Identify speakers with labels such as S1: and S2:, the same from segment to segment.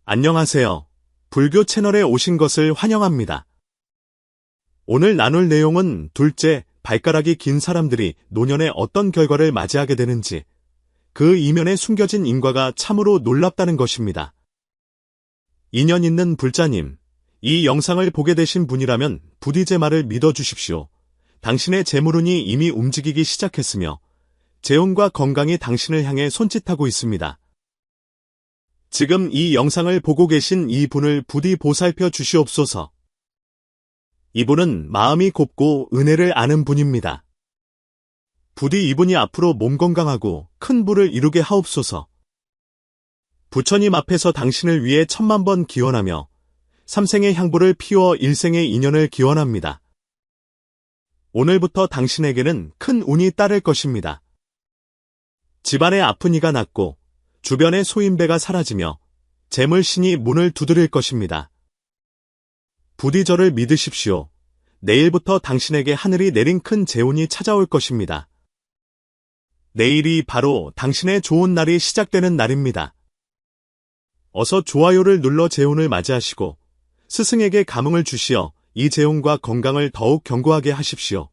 S1: 안녕하세요. 불교 채널에 오신 것을 환영합니다. 오늘 나눌 내용은 둘째, 발가락이 긴 사람들이 노년에 어떤 결과를 맞이하게 되는지, 그 이면에 숨겨진 인과가 참으로 놀랍다는 것입니다. 인연 있는 불자님, 이 영상을 보게 되신 분이라면 부디 제 말을 믿어주십시오. 당신의 재물운이 이미 움직이기 시작했으며 재운과 건강이 당신을 향해 손짓하고 있습니다. 지금 이 영상을 보고 계신 이 분을 부디 보살펴 주시옵소서. 이분은 마음이 곱고 은혜를 아는 분입니다. 부디 이분이 앞으로 몸 건강하고 큰 부를 이루게 하옵소서. 부처님 앞에서 당신을 위해 10,000,000번 기원하며 삼생의 향부를 피워 일생의 인연을 기원합니다. 오늘부터 당신에게는 큰 운이 따를 것입니다. 집안의 아픈 이가 낫고 주변의 소인배가 사라지며 재물신이 문을 두드릴 것입니다. 부디 저를 믿으십시오. 내일부터 당신에게 하늘이 내린 큰 재운이 찾아올 것입니다. 내일이 바로 당신의 좋은 날이 시작되는 날입니다. 어서 좋아요를 눌러 재운을 맞이하시고 스승에게 감흥을 주시어 이 재운과 건강을 더욱 견고하게 하십시오.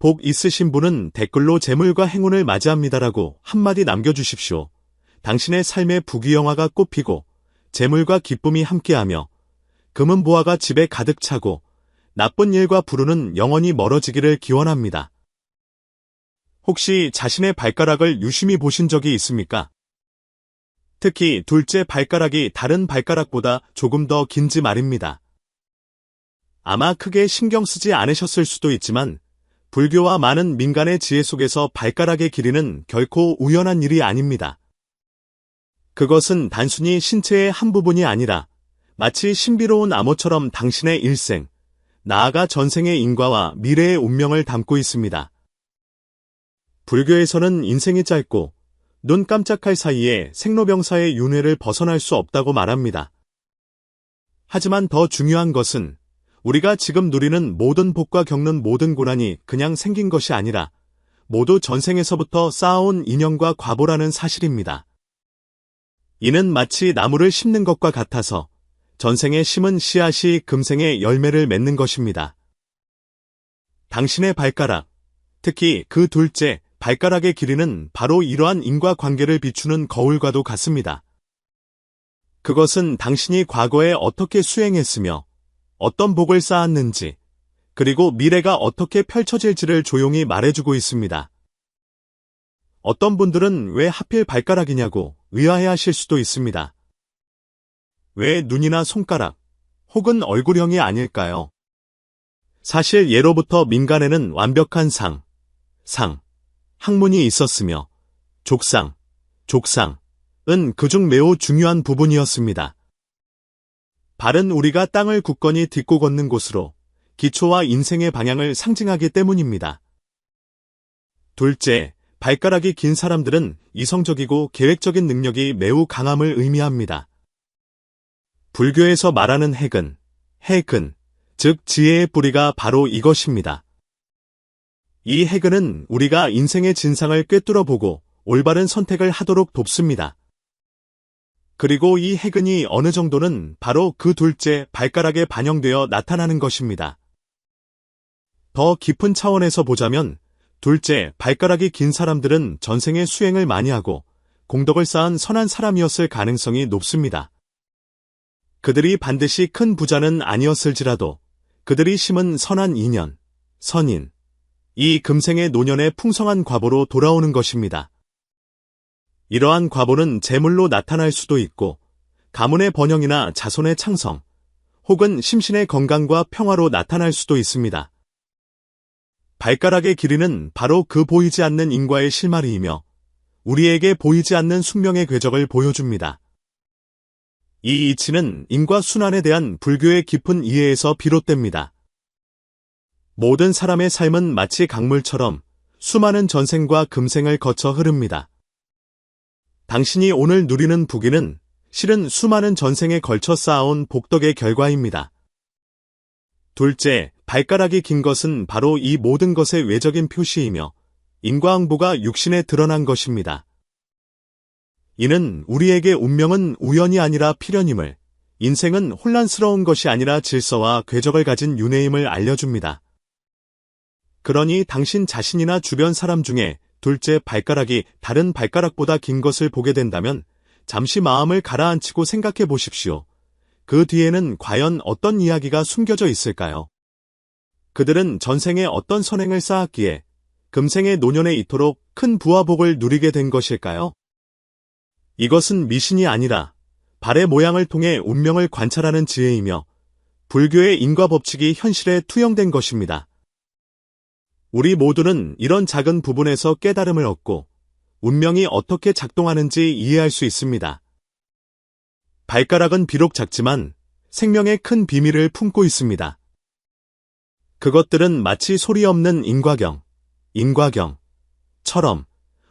S1: 복 있으신 분은 댓글로 재물과 행운을 맞이합니다라고 한마디 남겨주십시오. 당신의 삶에 부귀영화가 꽃피고 재물과 기쁨이 함께하며 금은보화가 집에 가득 차고 나쁜 일과 불운은 영원히 멀어지기를 기원합니다. 혹시 자신의 발가락을 유심히 보신 적이 있습니까? 특히 둘째 발가락이 다른 발가락보다 조금 더 긴지 말입니다. 아마 크게 신경 쓰지 않으셨을 수도 있지만 불교와 많은 민간의 지혜 속에서 발가락의 길이는 결코 우연한 일이 아닙니다. 그것은 단순히 신체의 한 부분이 아니라 마치 신비로운 암호처럼 당신의 일생, 나아가 전생의 인과와 미래의 운명을 담고 있습니다. 불교에서는 인생이 짧고 눈 깜짝할 사이에 생로병사의 윤회를 벗어날 수 없다고 말합니다. 하지만 더 중요한 것은 우리가 지금 누리는 모든 복과 겪는 모든 고난이 그냥 생긴 것이 아니라 모두 전생에서부터 쌓아온 인연과 과보라는 사실입니다. 이는 마치 나무를 심는 것과 같아서 전생에 심은 씨앗이 금생에 열매를 맺는 것입니다. 당신의 발가락, 특히 그 둘째 발가락의 길이는 바로 이러한 인과관계를 비추는 거울과도 같습니다. 그것은 당신이 과거에 어떻게 수행했으며 어떤 복을 쌓았는지, 그리고 미래가 어떻게 펼쳐질지를 조용히 말해주고 있습니다. 어떤 분들은 왜 하필 발가락이냐고 의아해하실 수도 있습니다. 왜 눈이나 손가락, 혹은 얼굴형이 아닐까요? 사실 예로부터 민간에는 완벽한 상, 학문이 있었으며 족상은 그중 매우 중요한 부분이었습니다. 발은 우리가 땅을 굳건히 딛고 걷는 곳으로 기초와 인생의 방향을 상징하기 때문입니다. 둘째, 발가락이 긴 사람들은 이성적이고 계획적인 능력이 매우 강함을 의미합니다. 불교에서 말하는 핵은, 즉 지혜의 뿌리가 바로 이것입니다. 이 핵은 우리가 인생의 진상을 꿰뚫어보고 올바른 선택을 하도록 돕습니다. 그리고 이 해근이 어느 정도는 바로 그 둘째 발가락에 반영되어 나타나는 것입니다. 더 깊은 차원에서 보자면 둘째 발가락이 긴 사람들은 전생에 수행을 많이 하고 공덕을 쌓은 선한 사람이었을 가능성이 높습니다. 그들이 반드시 큰 부자는 아니었을지라도 그들이 심은 선한 인연, 선인, 이 금생의 노년의 풍성한 과보로 돌아오는 것입니다. 이러한 과보는 재물로 나타날 수도 있고 가문의 번영이나 자손의 창성, 혹은 심신의 건강과 평화로 나타날 수도 있습니다. 발가락의 길이는 바로 그 보이지 않는 인과의 실마리이며 우리에게 보이지 않는 숙명의 궤적을 보여줍니다. 이 이치는 인과 순환에 대한 불교의 깊은 이해에서 비롯됩니다. 모든 사람의 삶은 마치 강물처럼 수많은 전생과 금생을 거쳐 흐릅니다. 당신이 오늘 누리는 부귀는 실은 수많은 전생에 걸쳐 쌓아온 복덕의 결과입니다. 둘째, 발가락이 긴 것은 바로 이 모든 것의 외적인 표시이며 인과응보가 육신에 드러난 것입니다. 이는 우리에게 운명은 우연이 아니라 필연임을, 인생은 혼란스러운 것이 아니라 질서와 궤적을 가진 윤회임을 알려줍니다. 그러니 당신 자신이나 주변 사람 중에 둘째 발가락이 다른 발가락보다 긴 것을 보게 된다면 잠시 마음을 가라앉히고 생각해 보십시오. 그 뒤에는 과연 어떤 이야기가 숨겨져 있을까요? 그들은 전생에 어떤 선행을 쌓았기에 금생의 노년에 이토록 큰 부와 복을 누리게 된 것일까요? 이것은 미신이 아니라 발의 모양을 통해 운명을 관찰하는 지혜이며 불교의 인과 법칙이 현실에 투영된 것입니다. 우리 모두는 이런 작은 부분에서 깨달음을 얻고 운명이 어떻게 작동하는지 이해할 수 있습니다. 발가락은 비록 작지만 생명의 큰 비밀을 품고 있습니다. 그것들은 마치 소리 없는 인과경처럼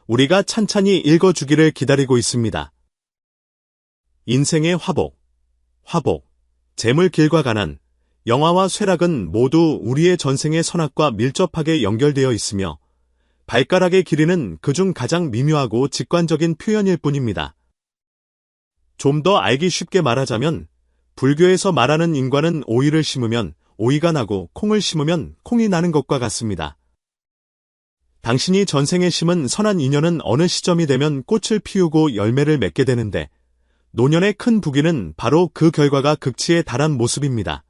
S1: 우리가 찬찬히 읽어주기를 기다리고 있습니다. 인생의 화복, 재물 길과 가난, 영화와 쇠락은 모두 우리의 전생의 선악과 밀접하게 연결되어 있으며 발가락의 길이는 그중 가장 미묘하고 직관적인 표현일 뿐입니다. 좀 더 알기 쉽게 말하자면 불교에서 말하는 인과는 오이를 심으면 오이가 나고 콩을 심으면 콩이 나는 것과 같습니다. 당신이 전생에 심은 선한 인연은 어느 시점이 되면 꽃을 피우고 열매를 맺게 되는데 노년의 큰 부귀는 바로 그 결과가 극치에 달한 모습입니다.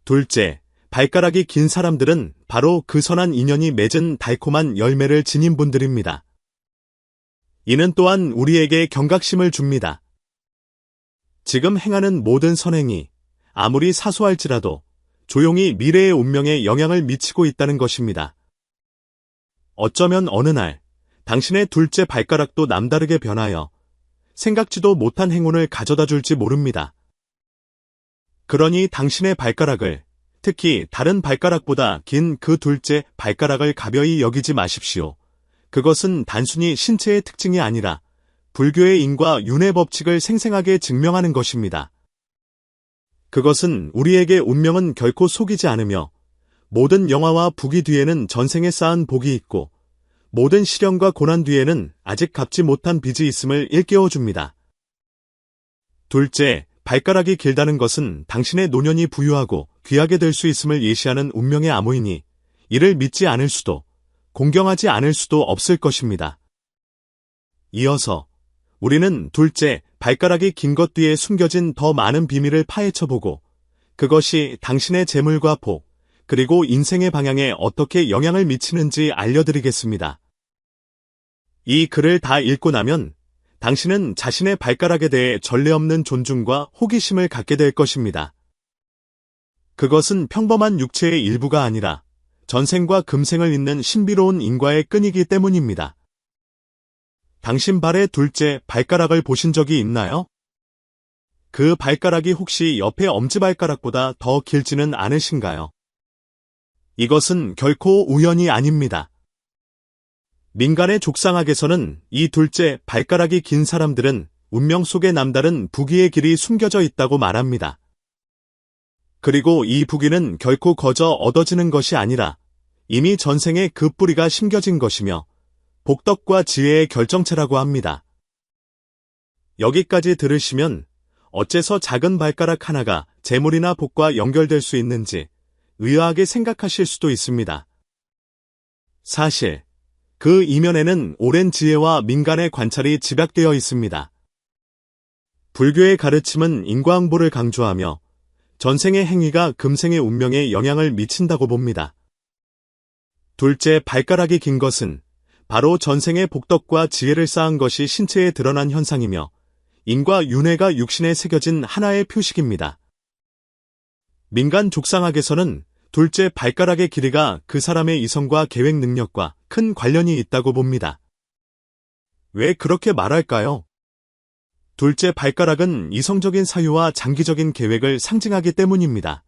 S1: 둘째, 발가락이 긴 사람들은 바로 그 선한 인연이 맺은 달콤한 열매를 지닌 분들입니다. 이는 또한 우리에게 경각심을 줍니다. 지금 행하는 모든 선행이 아무리 사소할지라도 조용히 미래의 운명에 영향을 미치고 있다는 것입니다. 어쩌면 어느 날 당신의 둘째 발가락도 남다르게 변하여 생각지도 못한 행운을 가져다 줄지 모릅니다. 그러니 당신의 발가락을, 특히 다른 발가락보다 긴 그 둘째 발가락을 가벼이 여기지 마십시오. 그것은 단순히 신체의 특징이 아니라 불교의 인과 윤회 법칙을 생생하게 증명하는 것입니다. 그것은 우리에게 운명은 결코 속이지 않으며 모든 영화와 부귀 뒤에는 전생에 쌓은 복이 있고 모든 시련과 고난 뒤에는 아직 갚지 못한 빚이 있음을 일깨워줍니다. 둘째, 발가락이 길다는 것은 당신의 노년이 부유하고 귀하게 될 수 있음을 예시하는 운명의 암호이니 이를 믿지 않을 수도 공경하지 않을 수도 없을 것입니다. 이어서 우리는 둘째, 발가락이 긴 것 뒤에 숨겨진 더 많은 비밀을 파헤쳐보고 그것이 당신의 재물과 복, 그리고 인생의 방향에 어떻게 영향을 미치는지 알려드리겠습니다. 이 글을 다 읽고 나면 당신은 자신의 발가락에 대해 전례 없는 존중과 호기심을 갖게 될 것입니다. 그것은 평범한 육체의 일부가 아니라 전생과 금생을 잇는 신비로운 인과의 끈이기 때문입니다. 당신 발의 둘째 발가락을 보신 적이 있나요? 그 발가락이 혹시 옆의 엄지발가락보다 더 길지는 않으신가요? 이것은 결코 우연이 아닙니다. 민간의 족상학에서는 이 둘째 발가락이 긴 사람들은 운명 속에 남다른 부귀의 길이 숨겨져 있다고 말합니다. 그리고 이 부귀는 결코 거저 얻어지는 것이 아니라 이미 전생에 그 뿌리가 심겨진 것이며 복덕과 지혜의 결정체라고 합니다. 여기까지 들으시면 어째서 작은 발가락 하나가 재물이나 복과 연결될 수 있는지 의아하게 생각하실 수도 있습니다. 사실 그 이면에는 오랜 지혜와 민간의 관찰이 집약되어 있습니다. 불교의 가르침은 인과응보를 강조하며 전생의 행위가 금생의 운명에 영향을 미친다고 봅니다. 둘째 발가락이 긴 것은 바로 전생의 복덕과 지혜를 쌓은 것이 신체에 드러난 현상이며 인과 윤회가 육신에 새겨진 하나의 표식입니다. 민간 족상학에서는 둘째 발가락의 길이가 그 사람의 이성과 계획 능력과 큰 관련이 있다고 봅니다. 왜 그렇게 말할까요? 둘째 발가락은 이성적인 사유와 장기적인 계획을 상징하기 때문입니다.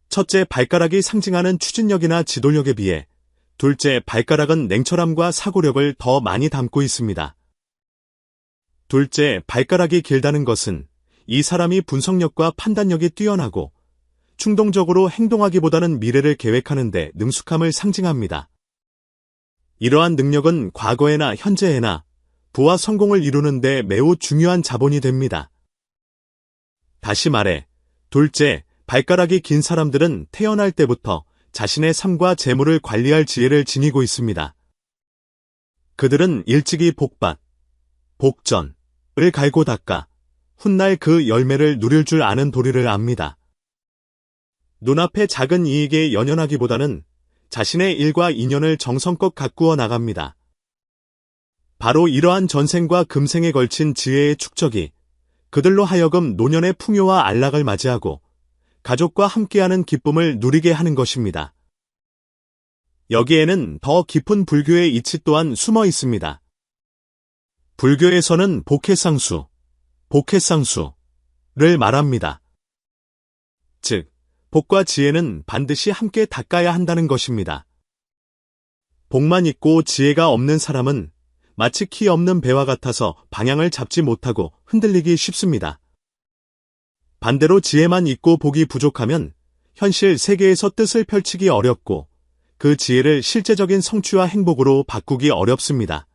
S1: 첫째 발가락이 상징하는 추진력이나 지도력에 비해 둘째 발가락은 냉철함과 사고력을 더 많이 담고 있습니다. 둘째 발가락이 길다는 것은 이 사람이 분석력과 판단력이 뛰어나고 충동적으로 행동하기보다는 미래를 계획하는 데 능숙함을 상징합니다. 이러한 능력은 과거에나 현재에나 부와 성공을 이루는 데 매우 중요한 자본이 됩니다. 다시 말해, 둘째, 발가락이 긴 사람들은 태어날 때부터 자신의 삶과 재물을 관리할 지혜를 지니고 있습니다. 그들은 일찍이 복밭, 복전을 갈고 닦아 훗날 그 열매를 누릴 줄 아는 도리를 압니다. 눈앞의 작은 이익에 연연하기보다는 자신의 일과 인연을 정성껏 가꾸어 나갑니다. 바로 이러한 전생과 금생에 걸친 지혜의 축적이 그들로 하여금 노년의 풍요와 안락을 맞이하고 가족과 함께하는 기쁨을 누리게 하는 것입니다. 여기에는 더 깊은 불교의 이치 또한 숨어 있습니다. 불교에서는 복해상수, 복해상수를 말합니다. 즉, 복과 지혜는 반드시 함께 닦아야 한다는 것입니다. 복만 있고 지혜가 없는 사람은 마치 키 없는 배와 같아서 방향을 잡지 못하고 흔들리기 쉽습니다. 반대로 지혜만 있고 복이 부족하면 현실 세계에서 뜻을 펼치기 어렵고 그 지혜를 실제적인 성취와 행복으로 바꾸기 어렵습니다.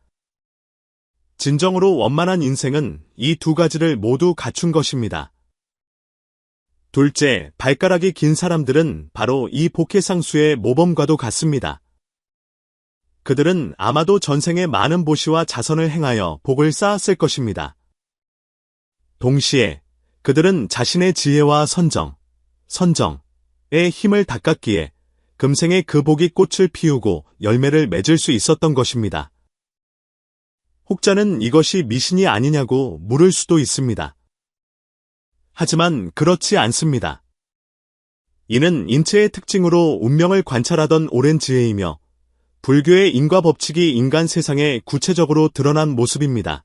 S1: 진정으로 원만한 인생은 이 두 가지를 모두 갖춘 것입니다. 둘째, 발가락이 긴 사람들은 바로 이 복해상수의 모범과도 같습니다. 그들은 아마도 전생에 많은 보시와 자선을 행하여 복을 쌓았을 것입니다. 동시에 그들은 자신의 지혜와 선정의 힘을 닦았기에 금생에 그 복이 꽃을 피우고 열매를 맺을 수 있었던 것입니다. 혹자는 이것이 미신이 아니냐고 물을 수도 있습니다. 하지만 그렇지 않습니다. 이는 인체의 특징으로 운명을 관찰하던 오랜 지혜이며 불교의 인과 법칙이 인간 세상에 구체적으로 드러난 모습입니다.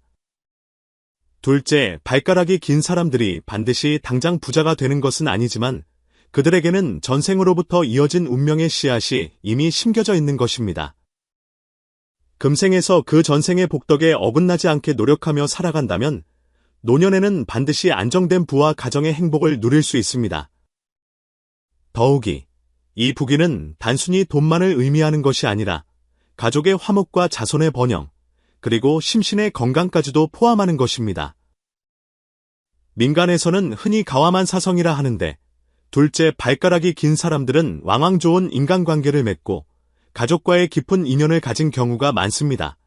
S1: 둘째, 발가락이 긴 사람들이 반드시 당장 부자가 되는 것은 아니지만 그들에게는 전생으로부터 이어진 운명의 씨앗이 이미 심겨져 있는 것입니다. 금생에서 그 전생의 복덕에 어긋나지 않게 노력하며 살아간다면 노년에는 반드시 안정된 부와 가정의 행복을 누릴 수 있습니다. 더욱이 이 부귀는 단순히 돈만을 의미하는 것이 아니라 가족의 화목과 자손의 번영, 그리고 심신의 건강까지도 포함하는 것입니다. 민간에서는 흔히 가와만 사성이라 하는데 둘째, 발가락이 긴 사람들은 왕왕 좋은 인간관계를 맺고 가족과의 깊은 인연을 가진 경우가 많습니다.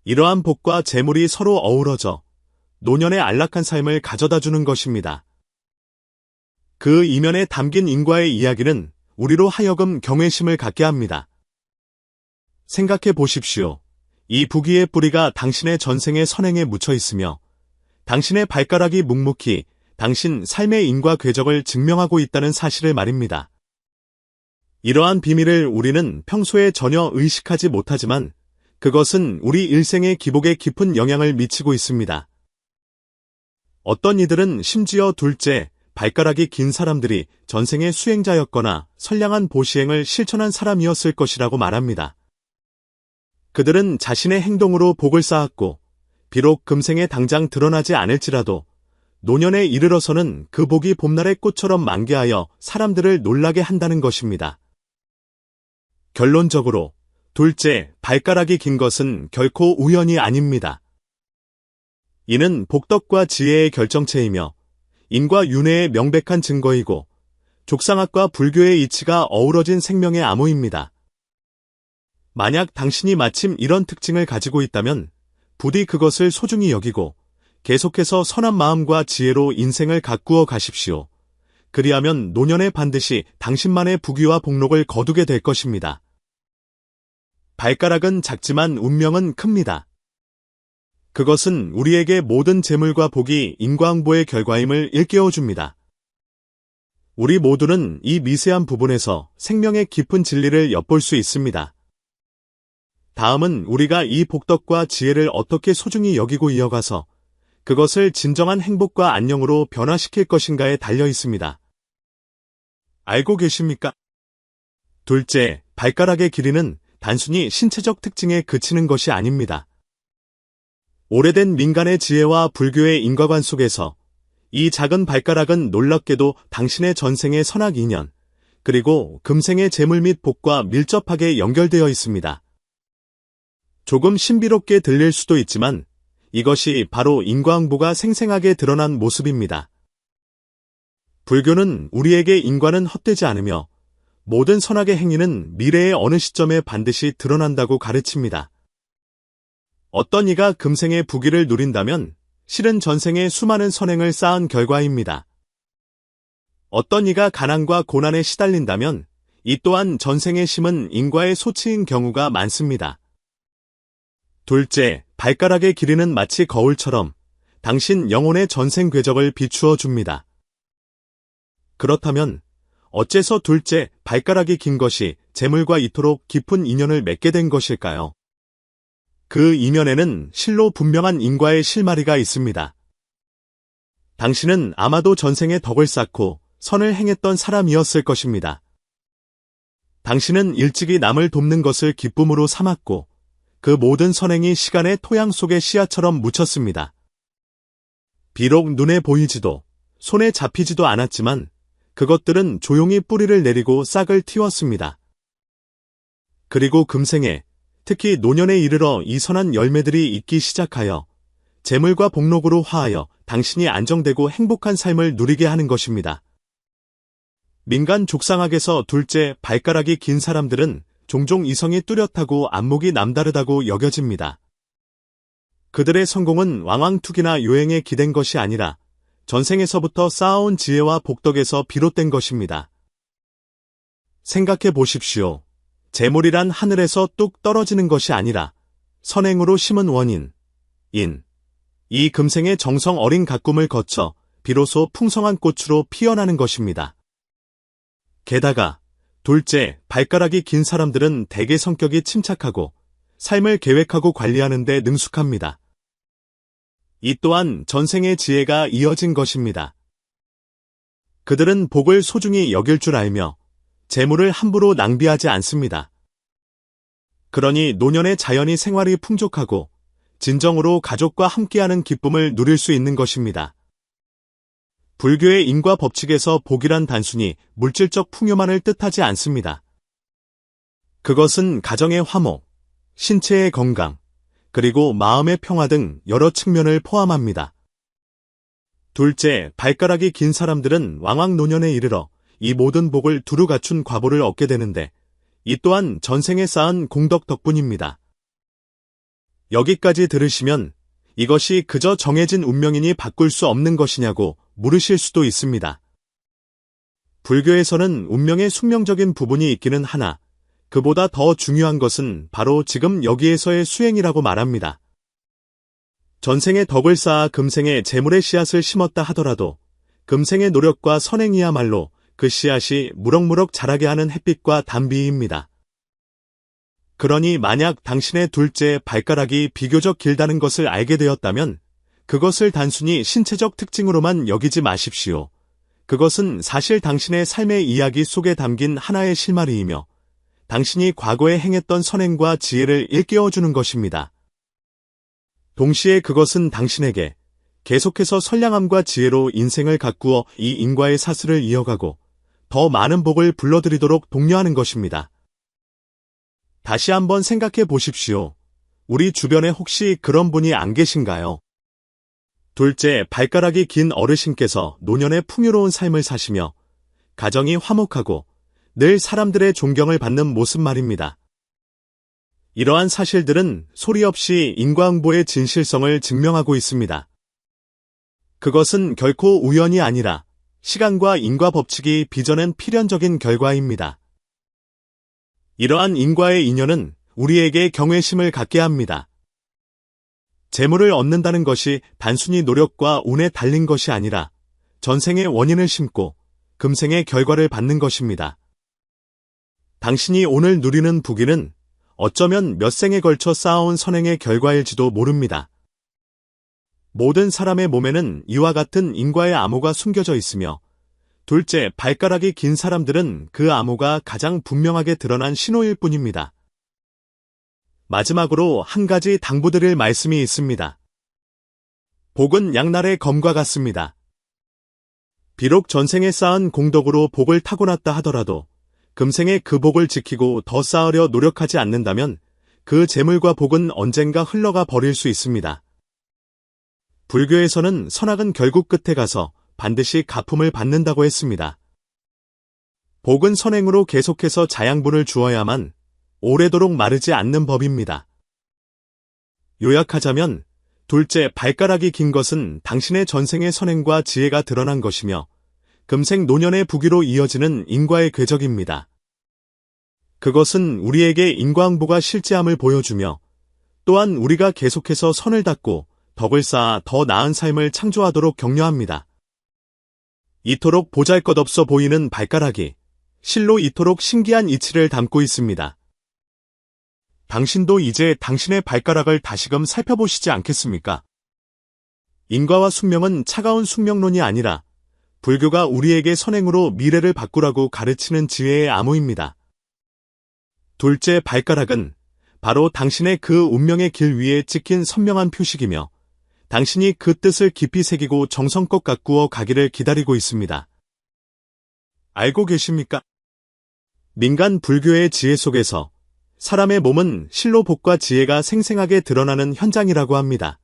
S1: 이러한 복과 재물이 서로 어우러져 노년의 안락한 삶을 가져다주는 것입니다. 그 이면에 담긴 인과의 이야기는 우리로 하여금 경외심을 갖게 합니다. 생각해 보십시오. 이 부귀의 뿌리가 당신의 전생의 선행에 묻혀 있으며 당신의 발가락이 묵묵히 당신 삶의 인과 궤적을 증명하고 있다는 사실을 말입니다. 이러한 비밀을 우리는 평소에 전혀 의식하지 못하지만 그것은 우리 일생의 기복에 깊은 영향을 미치고 있습니다. 어떤 이들은 심지어 둘째, 발가락이 긴 사람들이 전생의 수행자였거나 선량한 보시행을 실천한 사람이었을 것이라고 말합니다. 그들은 자신의 행동으로 복을 쌓았고 비록 금생에 당장 드러나지 않을지라도 노년에 이르러서는 그 복이 봄날의 꽃처럼 만개하여 사람들을 놀라게 한다는 것입니다. 결론적으로 둘째, 발가락이 긴 것은 결코 우연이 아닙니다. 이는 복덕과 지혜의 결정체이며 인과 윤회의 명백한 증거이고 족상학과 불교의 이치가 어우러진 생명의 암호입니다. 만약 당신이 마침 이런 특징을 가지고 있다면 부디 그것을 소중히 여기고 계속해서 선한 마음과 지혜로 인생을 가꾸어 가십시오. 그리하면 노년에 반드시 당신만의 부귀와 복록을 거두게 될 것입니다. 발가락은 작지만 운명은 큽니다. 그것은 우리에게 모든 재물과 복이 인과응보의 결과임을 일깨워줍니다. 우리 모두는 이 미세한 부분에서 생명의 깊은 진리를 엿볼 수 있습니다. 다음은 우리가 이 복덕과 지혜를 어떻게 소중히 여기고 이어가서 그것을 진정한 행복과 안녕으로 변화시킬 것인가에 달려 있습니다. 알고 계십니까? 둘째, 발가락의 길이는 단순히 신체적 특징에 그치는 것이 아닙니다. 오래된 민간의 지혜와 불교의 인과관 속에서 이 작은 발가락은 놀랍게도 당신의 전생의 선악 인연, 그리고 금생의 재물 및 복과 밀접하게 연결되어 있습니다. 조금 신비롭게 들릴 수도 있지만 이것이 바로 인과응보가 생생하게 드러난 모습입니다. 불교는 우리에게 인과는 헛되지 않으며 모든 선악의 행위는 미래의 어느 시점에 반드시 드러난다고 가르칩니다. 어떤 이가 금생의 부귀를 누린다면 실은 전생에 수많은 선행을 쌓은 결과입니다. 어떤 이가 가난과 고난에 시달린다면 이 또한 전생에 심은 인과의 소치인 경우가 많습니다. 둘째, 발가락의 길이는 마치 거울처럼 당신 영혼의 전생 궤적을 비추어 줍니다. 그렇다면 어째서 둘째, 발가락이 긴 것이 재물과 이토록 깊은 인연을 맺게 된 것일까요? 그 이면에는 실로 분명한 인과의 실마리가 있습니다. 당신은 아마도 전생에 덕을 쌓고 선을 행했던 사람이었을 것입니다. 당신은 일찍이 남을 돕는 것을 기쁨으로 삼았고 그 모든 선행이 시간의 토양 속의 씨앗처럼 묻혔습니다. 비록 눈에 보이지도 손에 잡히지도 않았지만 그것들은 조용히 뿌리를 내리고 싹을 틔웠습니다. 그리고 금생에 특히 노년에 이르러 이 선한 열매들이 있기 시작하여 재물과 복록으로 화하여 당신이 안정되고 행복한 삶을 누리게 하는 것입니다. 민간 족상학에서 둘째, 발가락이 긴 사람들은 종종 이성이 뚜렷하고 안목이 남다르다고 여겨집니다. 그들의 성공은 왕왕투기나 요행에 기댄 것이 아니라 전생에서부터 쌓아온 지혜와 복덕에서 비롯된 것입니다. 생각해 보십시오. 재물이란 하늘에서 뚝 떨어지는 것이 아니라 선행으로 심은 원인, 이 금생의 정성 어린 가꿈을 거쳐 비로소 풍성한 꽃으로 피어나는 것입니다. 게다가 둘째, 발가락이 긴 사람들은 대개 성격이 침착하고 삶을 계획하고 관리하는 데 능숙합니다. 이 또한 전생의 지혜가 이어진 것입니다. 그들은 복을 소중히 여길 줄 알며 재물을 함부로 낭비하지 않습니다. 그러니 노년의 자연이 생활이 풍족하고 진정으로 가족과 함께하는 기쁨을 누릴 수 있는 것입니다. 불교의 인과 법칙에서 복이란 단순히 물질적 풍요만을 뜻하지 않습니다. 그것은 가정의 화목, 신체의 건강, 그리고 마음의 평화 등 여러 측면을 포함합니다. 둘째, 발가락이 긴 사람들은 왕왕노년에 이르러 이 모든 복을 두루 갖춘 과보를 얻게 되는데 이 또한 전생에 쌓은 공덕 덕분입니다. 여기까지 들으시면 이것이 그저 정해진 운명이니 바꿀 수 없는 것이냐고 물으실 수도 있습니다. 불교에서는 운명의 숙명적인 부분이 있기는 하나 그보다 더 중요한 것은 바로 지금 여기에서의 수행이라고 말합니다. 전생의 덕을 쌓아 금생에 재물의 씨앗을 심었다 하더라도 금생의 노력과 선행이야말로 그 씨앗이 무럭무럭 자라게 하는 햇빛과 단비입니다. 그러니 만약 당신의 둘째 발가락이 비교적 길다는 것을 알게 되었다면 그것을 단순히 신체적 특징으로만 여기지 마십시오. 그것은 사실 당신의 삶의 이야기 속에 담긴 하나의 실마리이며 당신이 과거에 행했던 선행과 지혜를 일깨워주는 것입니다. 동시에 그것은 당신에게 계속해서 선량함과 지혜로 인생을 가꾸어 이 인과의 사슬을 이어가고 더 많은 복을 불러들이도록 독려하는 것입니다. 다시 한번 생각해 보십시오. 우리 주변에 혹시 그런 분이 안 계신가요? 둘째, 발가락이 긴 어르신께서 노년의 풍요로운 삶을 사시며 가정이 화목하고 늘 사람들의 존경을 받는 모습 말입니다. 이러한 사실들은 소리 없이 인과응보의 진실성을 증명하고 있습니다. 그것은 결코 우연이 아니라 시간과 인과 법칙이 빚어낸 필연적인 결과입니다. 이러한 인과의 인연은 우리에게 경외심을 갖게 합니다. 재물을 얻는다는 것이 단순히 노력과 운에 달린 것이 아니라 전생의 원인을 심고 금생의 결과를 받는 것입니다. 당신이 오늘 누리는 부귀는 어쩌면 몇 생에 걸쳐 쌓아온 선행의 결과일지도 모릅니다. 모든 사람의 몸에는 이와 같은 인과의 암호가 숨겨져 있으며 둘째, 발가락이 긴 사람들은 그 암호가 가장 분명하게 드러난 신호일 뿐입니다. 마지막으로 한 가지 당부드릴 말씀이 있습니다. 복은 양날의 검과 같습니다. 비록 전생에 쌓은 공덕으로 복을 타고났다 하더라도 금생에 그 복을 지키고 더 쌓으려 노력하지 않는다면 그 재물과 복은 언젠가 흘러가 버릴 수 있습니다. 불교에서는 선악은 결국 끝에 가서 반드시 가품을 받는다고 했습니다. 복은 선행으로 계속해서 자양분을 주어야만 오래도록 마르지 않는 법입니다. 요약하자면 둘째, 발가락이 긴 것은 당신의 전생의 선행과 지혜가 드러난 것이며 금생 노년의 부귀로 이어지는 인과의 궤적입니다. 그것은 우리에게 인과응보가 실제함을 보여주며 또한 우리가 계속해서 선을 닦고 덕을 쌓아 더 나은 삶을 창조하도록 격려합니다. 이토록 보잘것없어 보이는 발가락이 실로 이토록 신기한 이치를 담고 있습니다. 당신도 이제 당신의 발가락을 다시금 살펴보시지 않겠습니까? 인과와 숙명은 차가운 숙명론이 아니라 불교가 우리에게 선행으로 미래를 바꾸라고 가르치는 지혜의 암호입니다. 둘째, 발가락은 바로 당신의 그 운명의 길 위에 찍힌 선명한 표식이며 당신이 그 뜻을 깊이 새기고 정성껏 가꾸어 가기를 기다리고 있습니다. 알고 계십니까? 민간 불교의 지혜 속에서 사람의 몸은 실로 복과 지혜가 생생하게 드러나는 현장이라고 합니다.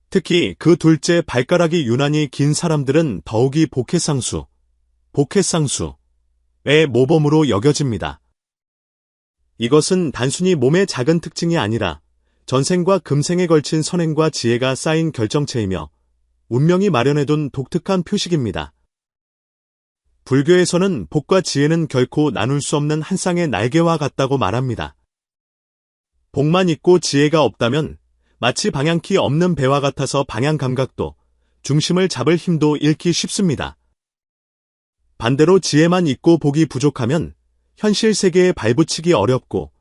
S1: 특히 그 둘째 발가락이 유난히 긴 사람들은 더욱이 복해상수의 모범으로 여겨집니다. 이것은 단순히 몸의 작은 특징이 아니라 전생과 금생에 걸친 선행과 지혜가 쌓인 결정체이며 운명이 마련해둔 독특한 표식입니다. 불교에서는 복과 지혜는 결코 나눌 수 없는 한 쌍의 날개와 같다고 말합니다. 복만 있고 지혜가 없다면 마치 방향키 없는 배와 같아서 방향 감각도 중심을 잡을 힘도 잃기 쉽습니다. 반대로 지혜만 있고 복이 부족하면 현실 세계에 발붙이기 어렵고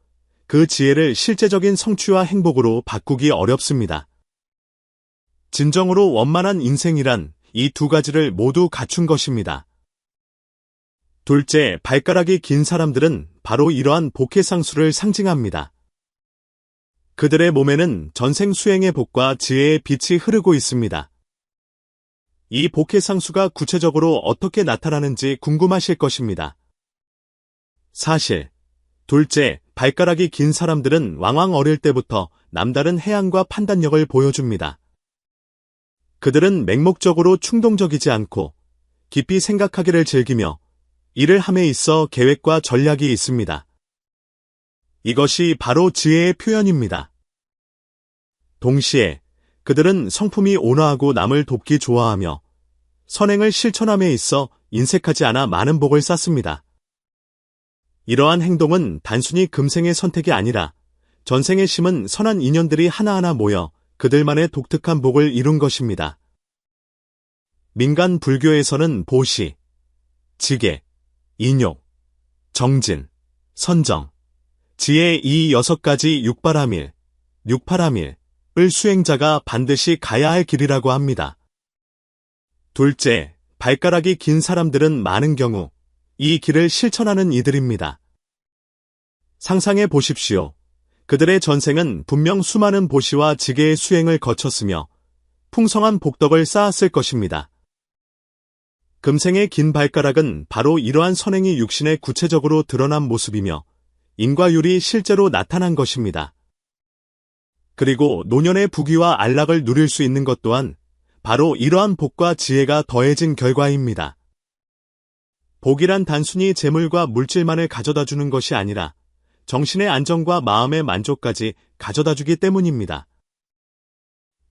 S1: 그 지혜를 실제적인 성취와 행복으로 바꾸기 어렵습니다. 진정으로 원만한 인생이란 이 두 가지를 모두 갖춘 것입니다. 둘째, 발가락이 긴 사람들은 바로 이러한 복해상수를 상징합니다. 그들의 몸에는 전생 수행의 복과 지혜의 빛이 흐르고 있습니다. 이 복해상수가 구체적으로 어떻게 나타나는지 궁금하실 것입니다. 사실, 둘째, 발가락이 긴 사람들은 왕왕 어릴 때부터 남다른 해안과 판단력을 보여줍니다. 그들은 맹목적으로 충동적이지 않고 깊이 생각하기를 즐기며 일을 함에 있어 계획과 전략이 있습니다. 이것이 바로 지혜의 표현입니다. 동시에 그들은 성품이 온화하고 남을 돕기 좋아하며 선행을 실천함에 있어 인색하지 않아 많은 복을 쌓습니다. 이러한 행동은 단순히 금생의 선택이 아니라 전생에 심은 선한 인연들이 하나하나 모여 그들만의 독특한 복을 이룬 것입니다. 민간 불교에서는 보시, 지계, 인욕, 정진, 선정, 지혜 이 6가지 육파라밀을 수행자가 반드시 가야 할 길이라고 합니다. 둘째, 발가락이 긴 사람들은 많은 경우 이 길을 실천하는 이들입니다. 상상해 보십시오. 그들의 전생은 분명 수많은 보시와 지계의 수행을 거쳤으며 풍성한 복덕을 쌓았을 것입니다. 금생의 긴 발가락은 바로 이러한 선행이 육신에 구체적으로 드러난 모습이며 인과율이 실제로 나타난 것입니다. 그리고 노년의 부귀와 안락을 누릴 수 있는 것 또한 바로 이러한 복과 지혜가 더해진 결과입니다. 복이란 단순히 재물과 물질만을 가져다주는 것이 아니라 정신의 안정과 마음의 만족까지 가져다주기 때문입니다.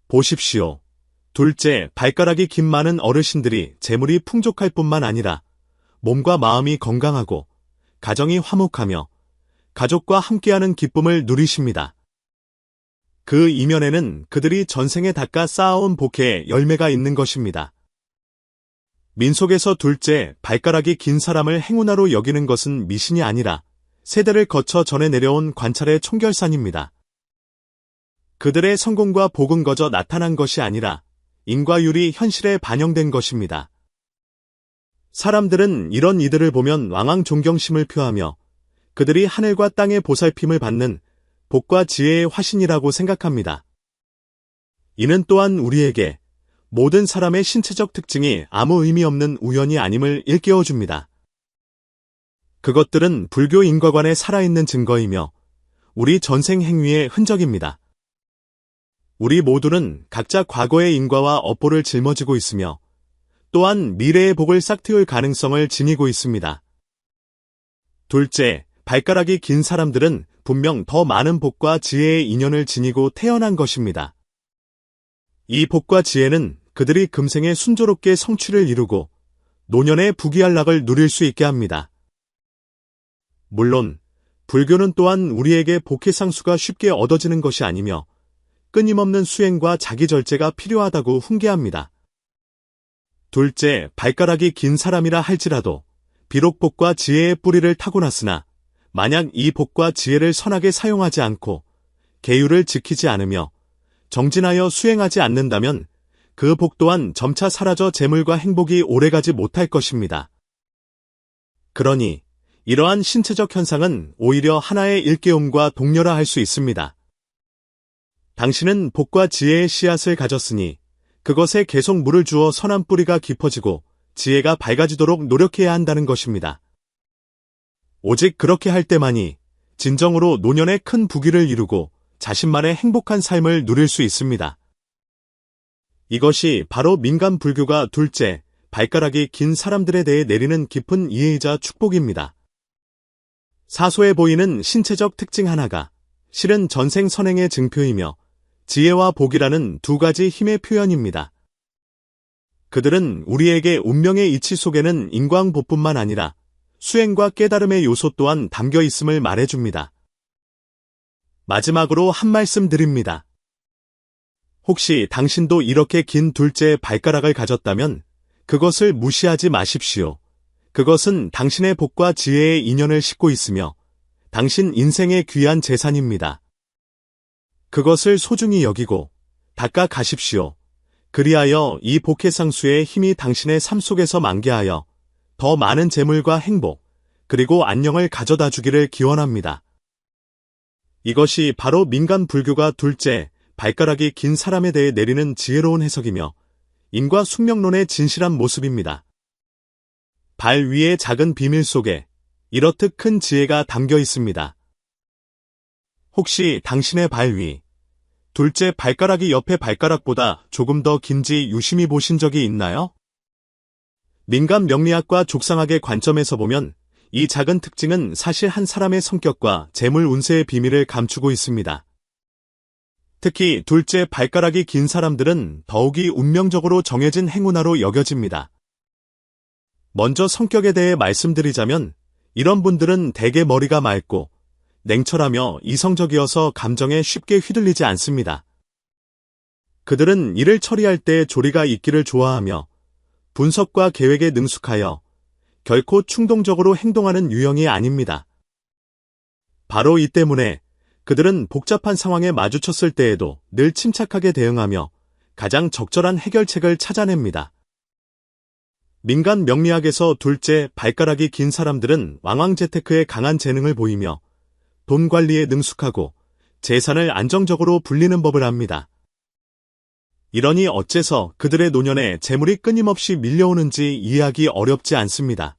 S1: 보십시오. 둘째, 발가락이 긴 많은 어르신들이 재물이 풍족할 뿐만 아니라 몸과 마음이 건강하고 가정이 화목하며 가족과 함께하는 기쁨을 누리십니다. 그 이면에는 그들이 전생에 닦아 쌓아온 복의 열매가 있는 것입니다. 민속에서 둘째, 발가락이 긴 사람을 행운아로 여기는 것은 미신이 아니라 세대를 거쳐 전해 내려온 관찰의 총결산입니다. 그들의 성공과 복은 거저 나타난 것이 아니라 인과율이 현실에 반영된 것입니다. 사람들은 이런 이들을 보면 왕왕 존경심을 표하며 그들이 하늘과 땅의 보살핌을 받는 복과 지혜의 화신이라고 생각합니다. 이는 또한 우리에게 모든 사람의 신체적 특징이 아무 의미 없는 우연이 아님을 일깨워줍니다. 그것들은 불교 인과관의 살아있는 증거이며 우리 전생 행위의 흔적입니다. 우리 모두는 각자 과거의 인과와 업보를 짊어지고 있으며 또한 미래의 복을 싹틔울 가능성을 지니고 있습니다. 둘째, 발가락이 긴 사람들은 분명 더 많은 복과 지혜의 인연을 지니고 태어난 것입니다. 이 복과 지혜는 그들이 금생에 순조롭게 성취를 이루고 노년의 부귀한락을 누릴 수 있게 합니다. 물론 불교는 또한 우리에게 복의 상수가 쉽게 얻어지는 것이 아니며 끊임없는 수행과 자기절제가 필요하다고 훈계합니다. 둘째, 발가락이 긴 사람이라 할지라도 비록 복과 지혜의 뿌리를 타고났으나 만약 이 복과 지혜를 선하게 사용하지 않고 계율을 지키지 않으며 정진하여 수행하지 않는다면 그 복 또한 점차 사라져 재물과 행복이 오래가지 못할 것입니다. 그러니 이러한 신체적 현상은 오히려 하나의 일깨움과 동료라 할 수 있습니다. 당신은 복과 지혜의 씨앗을 가졌으니 그것에 계속 물을 주어 선한 뿌리가 깊어지고 지혜가 밝아지도록 노력해야 한다는 것입니다. 오직 그렇게 할 때만이 진정으로 노년의 큰 부귀를 이루고 자신만의 행복한 삶을 누릴 수 있습니다. 이것이 바로 민간 불교가 둘째, 발가락이 긴 사람들에 대해 내리는 깊은 이해이자 축복입니다. 사소해 보이는 신체적 특징 하나가 실은 전생 선행의 증표이며 지혜와 복이라는 두 가지 힘의 표현입니다. 그들은 우리에게 운명의 이치 속에는 인과응보뿐만 아니라 수행과 깨달음의 요소 또한 담겨 있음을 말해줍니다. 마지막으로 한 말씀 드립니다. 혹시 당신도 이렇게 긴 둘째 발가락을 가졌다면 그것을 무시하지 마십시오. 그것은 당신의 복과 지혜의 인연을 싣고 있으며 당신 인생의 귀한 재산입니다. 그것을 소중히 여기고 닦아 가십시오. 그리하여 이 복의 상수의 힘이 당신의 삶 속에서 만개하여 더 많은 재물과 행복, 그리고 안녕을 가져다 주기를 기원합니다. 이것이 바로 민간 불교가 둘째, 발가락이 긴 사람에 대해 내리는 지혜로운 해석이며 인과 숙명론의 진실한 모습입니다. 발 위의 작은 비밀 속에 이렇듯 큰 지혜가 담겨 있습니다. 혹시 당신의 발 위, 둘째 발가락이 옆의 발가락보다 조금 더 긴지 유심히 보신 적이 있나요? 민간 명리학과 족상학의 관점에서 보면 이 작은 특징은 사실 한 사람의 성격과 재물 운세의 비밀을 감추고 있습니다. 특히 둘째 발가락이 긴 사람들은 더욱이 운명적으로 정해진 행운아로 여겨집니다. 먼저 성격에 대해 말씀드리자면 이런 분들은 대개 머리가 맑고 냉철하며 이성적이어서 감정에 쉽게 휘둘리지 않습니다. 그들은 일을 처리할 때 조리가 있기를 좋아하며 분석과 계획에 능숙하여 결코 충동적으로 행동하는 유형이 아닙니다. 바로 이 때문에 그들은 복잡한 상황에 마주쳤을 때에도 늘 침착하게 대응하며 가장 적절한 해결책을 찾아냅니다. 민간 명리학에서 둘째 발가락이 긴 사람들은 왕왕재테크에 강한 재능을 보이며 돈 관리에 능숙하고 재산을 안정적으로 불리는 법을 압니다. 이러니 어째서 그들의 노년에 재물이 끊임없이 밀려오는지 이해하기 어렵지 않습니다.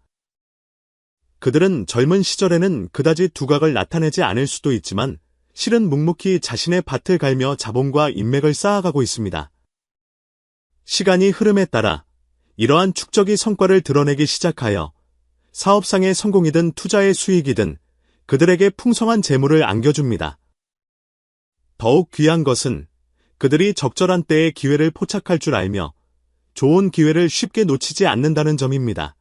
S1: 그들은 젊은 시절에는 그다지 두각을 나타내지 않을 수도 있지만 실은 묵묵히 자신의 밭을 갈며 자본과 인맥을 쌓아가고 있습니다. 시간이 흐름에 따라 이러한 축적이 성과를 드러내기 시작하여 사업상의 성공이든 투자의 수익이든 그들에게 풍성한 재물을 안겨줍니다. 더욱 귀한 것은 그들이 적절한 때에 기회를 포착할 줄 알며 좋은 기회를 쉽게 놓치지 않는다는 점입니다.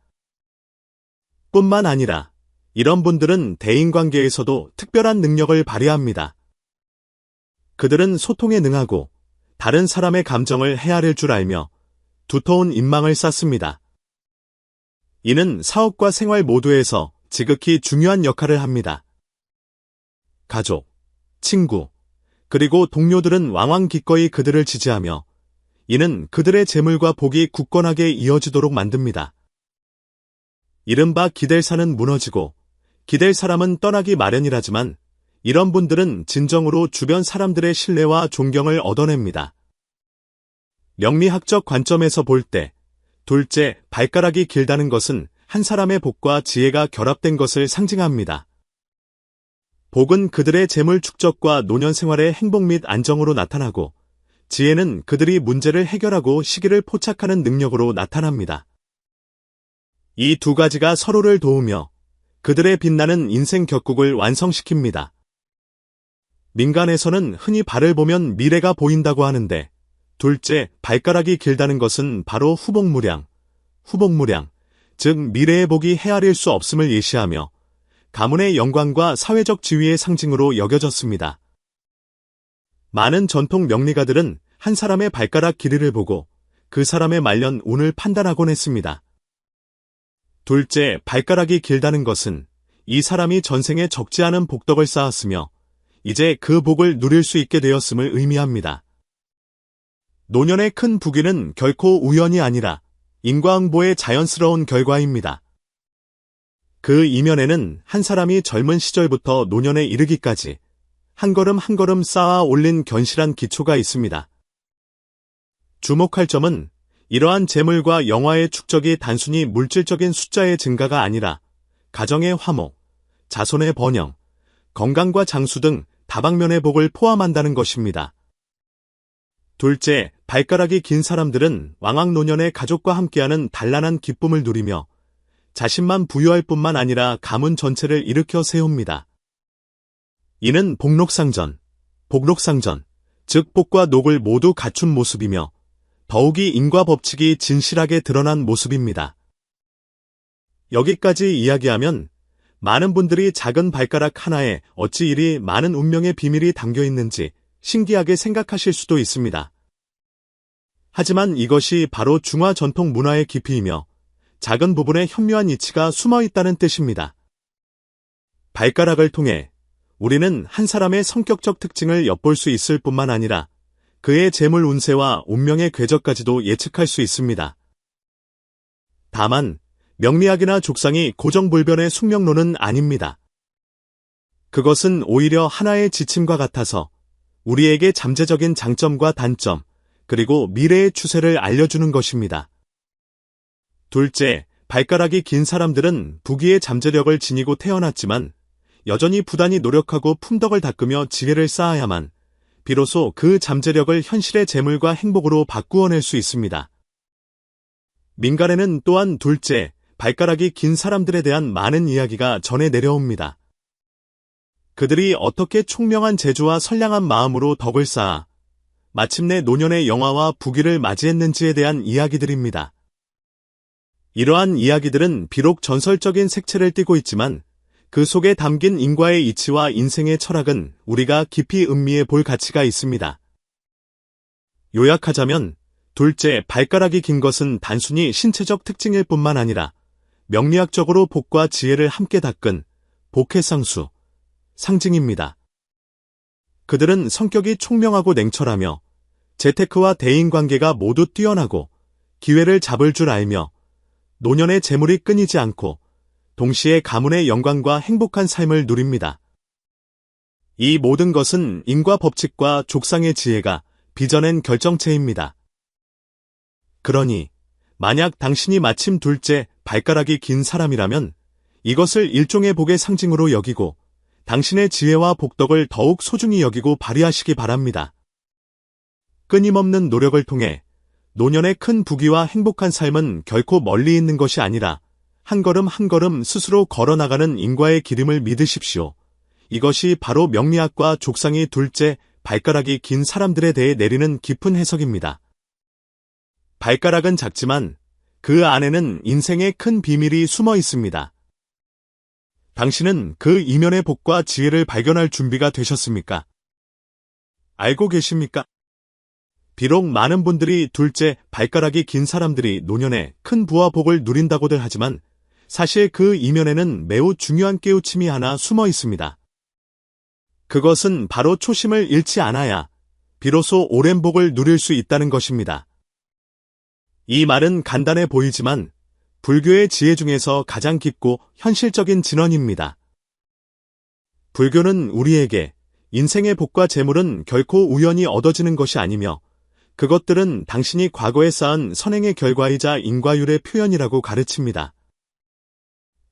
S1: 뿐만 아니라 이런 분들은 대인관계에서도 특별한 능력을 발휘합니다. 그들은 소통에 능하고 다른 사람의 감정을 헤아릴 줄 알며 두터운 인망을 쌓습니다. 이는 사업과 생활 모두에서 지극히 중요한 역할을 합니다. 가족, 친구, 그리고 동료들은 왕왕 기꺼이 그들을 지지하며 이는 그들의 재물과 복이 굳건하게 이어지도록 만듭니다. 이른바 기댈 산은 무너지고 기댈 사람은 떠나기 마련이라지만 이런 분들은 진정으로 주변 사람들의 신뢰와 존경을 얻어냅니다. 명리학적 관점에서 볼 때 둘째 발가락이 길다는 것은 한 사람의 복과 지혜가 결합된 것을 상징합니다. 복은 그들의 재물 축적과 노년 생활의 행복 및 안정으로 나타나고, 지혜는 그들이 문제를 해결하고 시기를 포착하는 능력으로 나타납니다. 이 두 가지가 서로를 도우며 그들의 빛나는 인생 격국을 완성시킵니다. 민간에서는 흔히 발을 보면 미래가 보인다고 하는데, 둘째, 발가락이 길다는 것은 바로 후복무량, 즉 미래의 복이 헤아릴 수 없음을 예시하며 가문의 영광과 사회적 지위의 상징으로 여겨졌습니다. 많은 전통 명리가들은 한 사람의 발가락 길이를 보고 그 사람의 말년 운을 판단하곤 했습니다. 둘째, 발가락이 길다는 것은 이 사람이 전생에 적지 않은 복덕을 쌓았으며 이제 그 복을 누릴 수 있게 되었음을 의미합니다. 노년의 큰 부귀는 결코 우연이 아니라 인과응보의 자연스러운 결과입니다. 그 이면에는 한 사람이 젊은 시절부터 노년에 이르기까지 한 걸음 한 걸음 쌓아 올린 견실한 기초가 있습니다. 주목할 점은 이러한 재물과 영화의 축적이 단순히 물질적인 숫자의 증가가 아니라 가정의 화목, 자손의 번영, 건강과 장수 등 다방면의 복을 포함한다는 것입니다. 둘째, 발가락이 긴 사람들은 왕왕노년의 가족과 함께하는 단란한 기쁨을 누리며 자신만 부유할 뿐만 아니라 가문 전체를 일으켜 세웁니다. 이는 복록상전, 즉 복과 녹을 모두 갖춘 모습이며 더욱이 인과 법칙이 진실하게 드러난 모습입니다. 여기까지 이야기하면 많은 분들이 작은 발가락 하나에 어찌 이리 많은 운명의 비밀이 담겨 있는지 신기하게 생각하실 수도 있습니다. 하지만 이것이 바로 중화 전통 문화의 깊이이며 작은 부분에 현묘한 이치가 숨어 있다는 뜻입니다. 발가락을 통해 우리는 한 사람의 성격적 특징을 엿볼 수 있을 뿐만 아니라 그의 재물 운세와 운명의 궤적까지도 예측할 수 있습니다. 다만 명리학이나 족상이 고정불변의 숙명론은 아닙니다. 그것은 오히려 하나의 지침과 같아서 우리에게 잠재적인 장점과 단점, 그리고 미래의 추세를 알려주는 것입니다. 둘째, 발가락이 긴 사람들은 부귀의 잠재력을 지니고 태어났지만 여전히 부단히 노력하고 품덕을 닦으며 지혜를 쌓아야만 비로소 그 잠재력을 현실의 재물과 행복으로 바꾸어낼 수 있습니다. 민간에는 또한 둘째, 발가락이 긴 사람들에 대한 많은 이야기가 전해 내려옵니다. 그들이 어떻게 총명한 재주와 선량한 마음으로 덕을 쌓아 마침내 노년의 영화와 부귀를 맞이했는지에 대한 이야기들입니다. 이러한 이야기들은 비록 전설적인 색채를 띠고 있지만 그 속에 담긴 인과의 이치와 인생의 철학은 우리가 깊이 음미해 볼 가치가 있습니다. 요약하자면 둘째, 발가락이 긴 것은 단순히 신체적 특징일 뿐만 아니라 명리학적으로 복과 지혜를 함께 닦은 복의 쌍수, 상징입니다. 그들은 성격이 총명하고 냉철하며 재테크와 대인관계가 모두 뛰어나고 기회를 잡을 줄 알며 노년의 재물이 끊이지 않고 동시에 가문의 영광과 행복한 삶을 누립니다. 이 모든 것은 인과 법칙과 족상의 지혜가 빚어낸 결정체입니다. 그러니 만약 당신이 마침 둘째 발가락이 긴 사람이라면 이것을 일종의 복의 상징으로 여기고 당신의 지혜와 복덕을 더욱 소중히 여기고 발휘하시기 바랍니다. 끊임없는 노력을 통해 노년의 큰 부귀와 행복한 삶은 결코 멀리 있는 것이 아니라 한 걸음 한 걸음 스스로 걸어나가는 인과의 기름을 믿으십시오. 이것이 바로 명리학과 족상이 둘째 발가락이 긴 사람들에 대해 내리는 깊은 해석입니다. 발가락은 작지만 그 안에는 인생의 큰 비밀이 숨어 있습니다. 당신은 그 이면의 복과 지혜를 발견할 준비가 되셨습니까? 알고 계십니까? 비록 많은 분들이 둘째 발가락이 긴 사람들이 노년에 큰 부와 복을 누린다고들 하지만 사실 그 이면에는 매우 중요한 깨우침이 하나 숨어 있습니다. 그것은 바로 초심을 잃지 않아야 비로소 오랜 복을 누릴 수 있다는 것입니다. 이 말은 간단해 보이지만 불교의 지혜 중에서 가장 깊고 현실적인 진언입니다. 불교는 우리에게 인생의 복과 재물은 결코 우연히 얻어지는 것이 아니며 그것들은 당신이 과거에 쌓은 선행의 결과이자 인과율의 표현이라고 가르칩니다.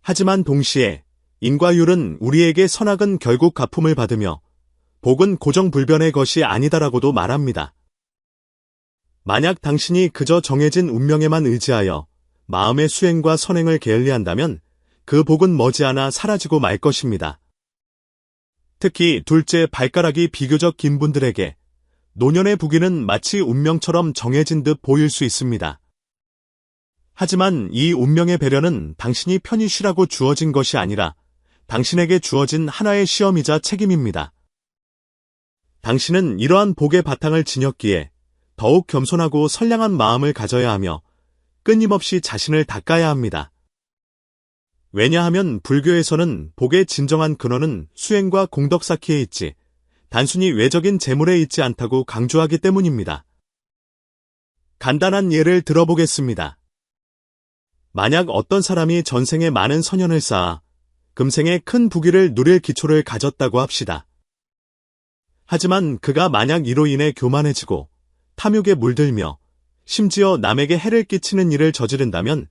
S1: 하지만 동시에 인과율은 우리에게 선악은 결국 갚음을 받으며 복은 고정불변의 것이 아니다라고도 말합니다. 만약 당신이 그저 정해진 운명에만 의지하여 마음의 수행과 선행을 게을리한다면 그 복은 머지않아 사라지고 말 것입니다. 특히 둘째 발가락이 비교적 긴 분들에게 노년의 부귀는 마치 운명처럼 정해진 듯 보일 수 있습니다. 하지만 이 운명의 배려는 당신이 편히 쉬라고 주어진 것이 아니라 당신에게 주어진 하나의 시험이자 책임입니다. 당신은 이러한 복의 바탕을 지녔기에 더욱 겸손하고 선량한 마음을 가져야 하며 끊임없이 자신을 닦아야 합니다. 왜냐하면 불교에서는 복의 진정한 근원은 수행과 공덕 쌓기에 있지 단순히 외적인 재물에 있지 않다고 강조하기 때문입니다. 간단한 예를 들어보겠습니다. 만약 어떤 사람이 전생에 많은 선연을 쌓아 금생에 큰 부귀를 누릴 기초를 가졌다고 합시다. 하지만 그가 만약 이로 인해 교만해지고 탐욕에 물들며 심지어 남에게 해를 끼치는 일을 저지른다면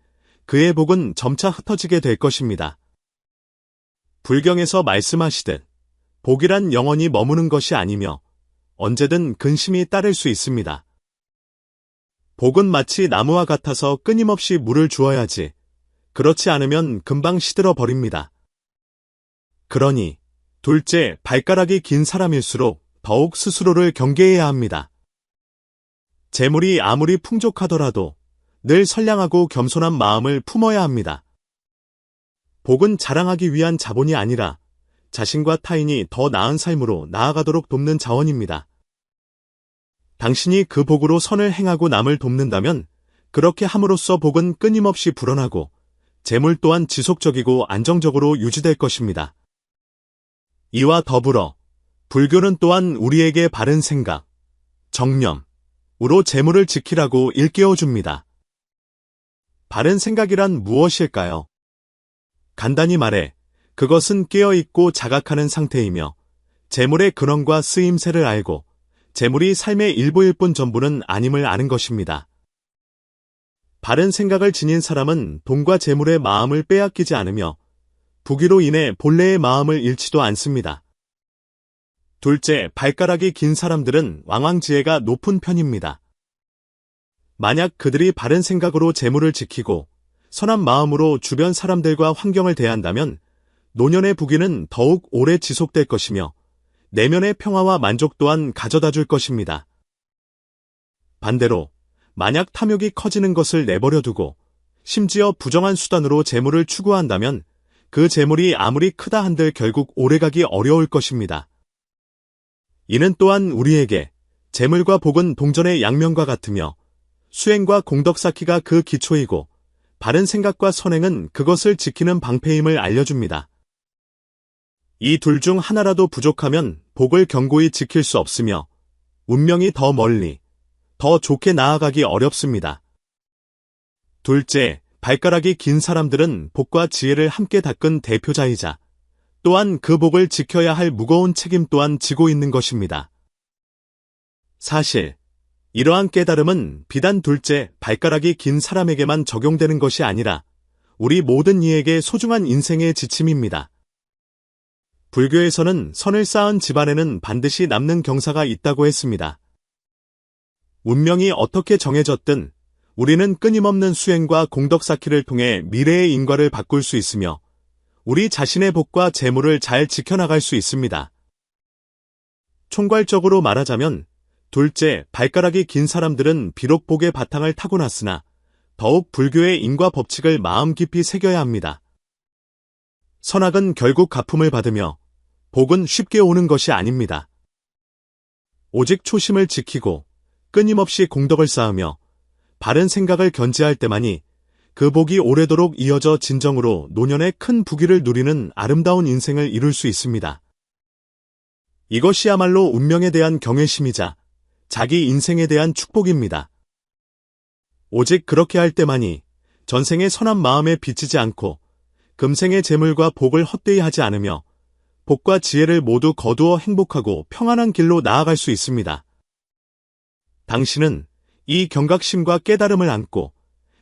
S1: 그의 복은 점차 흩어지게 될 것입니다. 불경에서 말씀하시듯 복이란 영원히 머무는 것이 아니며 언제든 근심이 따를 수 있습니다. 복은 마치 나무와 같아서 끊임없이 물을 주어야지 그렇지 않으면 금방 시들어 버립니다. 그러니 둘째 발가락이 긴 사람일수록 더욱 스스로를 경계해야 합니다. 재물이 아무리 풍족하더라도 늘 선량하고 겸손한 마음을 품어야 합니다. 복은 자랑하기 위한 자본이 아니라 자신과 타인이 더 나은 삶으로 나아가도록 돕는 자원입니다. 당신이 그 복으로 선을 행하고 남을 돕는다면 그렇게 함으로써 복은 끊임없이 불어나고 재물 또한 지속적이고 안정적으로 유지될 것입니다. 이와 더불어 불교는 또한 우리에게 바른 생각, 정념으로 재물을 지키라고 일깨워줍니다. 바른 생각이란 무엇일까요? 간단히 말해 그것은 깨어있고 자각하는 상태이며 재물의 근원과 쓰임새를 알고 재물이 삶의 일부일 뿐 전부는 아님을 아는 것입니다. 바른 생각을 지닌 사람은 돈과 재물의 마음을 빼앗기지 않으며 부귀로 인해 본래의 마음을 잃지도 않습니다. 둘째, 발가락이 긴 사람들은 왕왕지혜가 높은 편입니다. 만약 그들이 바른 생각으로 재물을 지키고 선한 마음으로 주변 사람들과 환경을 대한다면 노년의 부귀는 더욱 오래 지속될 것이며 내면의 평화와 만족 또한 가져다 줄 것입니다. 반대로 만약 탐욕이 커지는 것을 내버려 두고 심지어 부정한 수단으로 재물을 추구한다면 그 재물이 아무리 크다 한들 결국 오래가기 어려울 것입니다. 이는 또한 우리에게 재물과 복은 동전의 양면과 같으며 수행과 공덕 쌓기가 그 기초이고 바른 생각과 선행은 그것을 지키는 방패임을 알려줍니다. 이 둘 중 하나라도 부족하면 복을 견고히 지킬 수 없으며 운명이 더 멀리, 더 좋게 나아가기 어렵습니다. 둘째, 발가락이 긴 사람들은 복과 지혜를 함께 닦은 대표자이자 또한 그 복을 지켜야 할 무거운 책임 또한 지고 있는 것입니다. 사실 이러한 깨달음은 비단 둘째, 발가락이 긴 사람에게만 적용되는 것이 아니라 우리 모든 이에게 소중한 인생의 지침입니다. 불교에서는 선을 쌓은 집안에는 반드시 남는 경사가 있다고 했습니다. 운명이 어떻게 정해졌든 우리는 끊임없는 수행과 공덕 쌓기를 통해 미래의 인과를 바꿀 수 있으며 우리 자신의 복과 재물을 잘 지켜나갈 수 있습니다. 총괄적으로 말하자면 둘째, 발가락이 긴 사람들은 비록 복의 바탕을 타고났으나 더욱 불교의 인과 법칙을 마음 깊이 새겨야 합니다. 선악은 결국 갚음을 받으며 복은 쉽게 오는 것이 아닙니다. 오직 초심을 지키고 끊임없이 공덕을 쌓으며 바른 생각을 견지할 때만이 그 복이 오래도록 이어져 진정으로 노년의 큰 부귀를 누리는 아름다운 인생을 이룰 수 있습니다. 이것이야말로 운명에 대한 경외심이자 자기 인생에 대한 축복입니다. 오직 그렇게 할 때만이 전생의 선한 마음에 비치지 않고 금생의 재물과 복을 헛되이 하지 않으며 복과 지혜를 모두 거두어 행복하고 평안한 길로 나아갈 수 있습니다. 당신은 이 경각심과 깨달음을 안고